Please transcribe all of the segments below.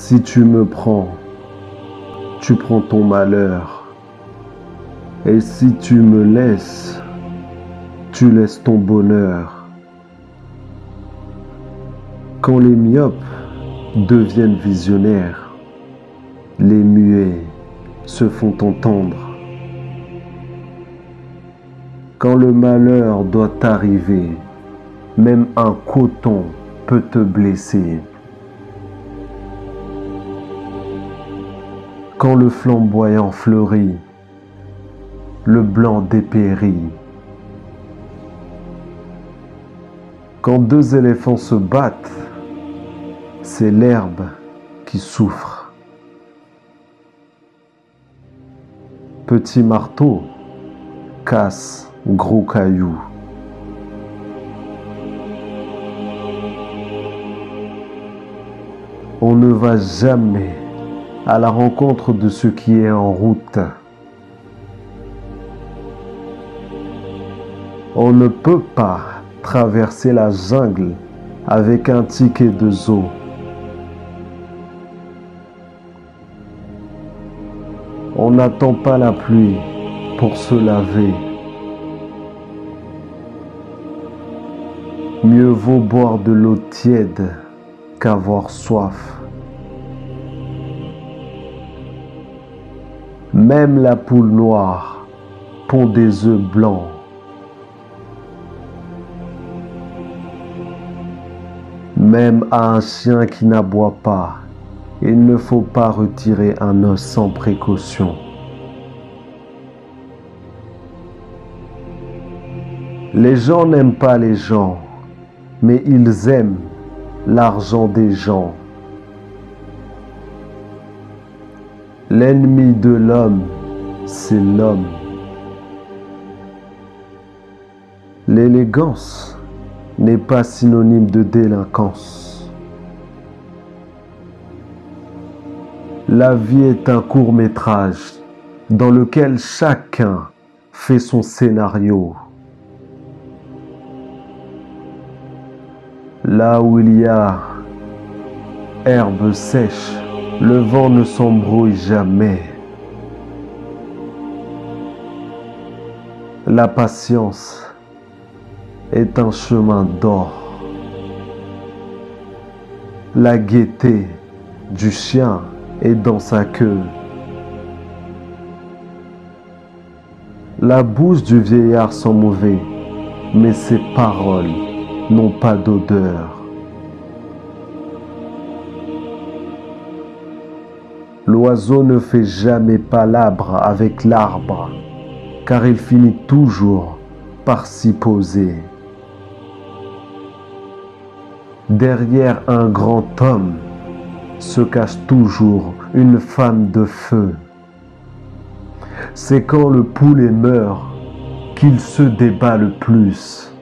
Si tu me prends, tu prends ton malheur. Et si tu me laisses, tu laisses ton bonheur. Quand les myopes deviennent visionnaires, les muets se font entendre. Quand le malheur doit arriver, même un coton peut te blesser. Quand le flamboyant fleurit, le blanc dépérit. Quand deux éléphants se battent, c'est l'herbe qui souffre. Petit marteau casse gros caillou. On ne va jamais à la rencontre de ce qui est en route. On ne peut pas traverser la jungle avec un ticket de zoo. On n'attend pas la pluie pour se laver. Mieux vaut boire de l'eau tiède qu'avoir soif. Même la poule noire pond des œufs blancs. Même à un chien qui n'aboie pas, il ne faut pas retirer un os sans précaution. Les gens n'aiment pas les gens, mais ils aiment l'argent des gens. L'ennemi de l'homme, c'est l'homme. L'élégance n'est pas synonyme de délinquance. La vie est un court-métrage dans lequel chacun fait son scénario. Là où il y a herbe sèche, le vent ne s'embrouille jamais. La patience est un chemin d'or. La gaieté du chien est dans sa queue. La bouche du vieillard sent mauvais, mais ses paroles n'ont pas d'odeur. L'oiseau ne fait jamais palabre avec l'arbre, car il finit toujours par s'y poser. Derrière un grand homme se cache toujours une femme de feu. C'est quand le poulet meurt qu'il se débat le plus.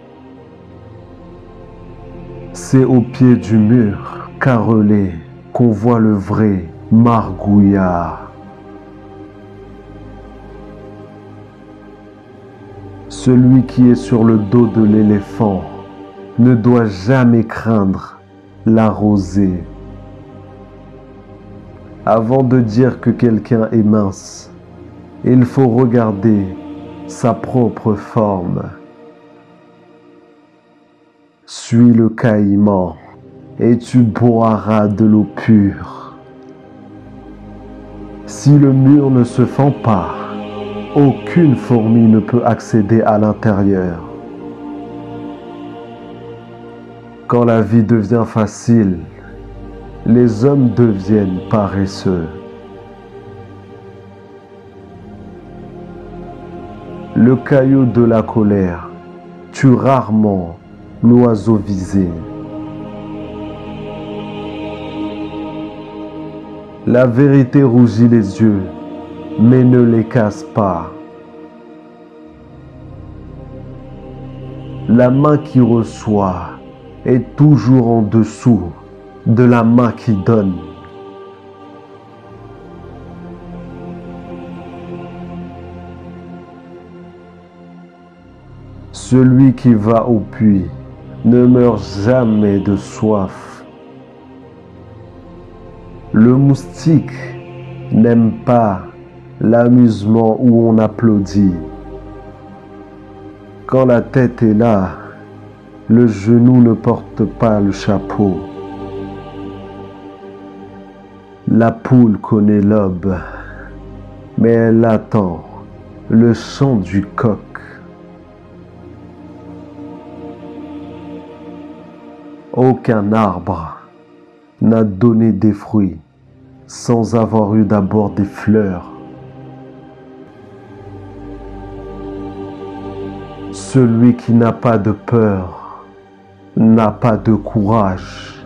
C'est au pied du mur carrelé qu'on voit le vrai margouillard. Celui qui est sur le dos de l'éléphant ne doit jamais craindre la rosée. Avant de dire que quelqu'un est mince, il faut regarder sa propre forme. Suis le caïman et tu boiras de l'eau pure. Si le mur ne se fend pas, aucune fourmi ne peut accéder à l'intérieur. Quand la vie devient facile, les hommes deviennent paresseux. Le caillou de la colère tue rarement l'oiseau visé. La vérité rougit les yeux, mais ne les casse pas. La main qui reçoit est toujours en dessous de la main qui donne. Celui qui va au puits ne meurt jamais de soif. Le moustique n'aime pas l'amusement où on applaudit. Quand la tête est là, le genou ne porte pas le chapeau. La poule connaît l'aube, mais elle attend le chant du coq. Aucun arbre n'a donné des fruits sans avoir eu d'abord des fleurs. Celui qui n'a pas de peur n'a pas de courage.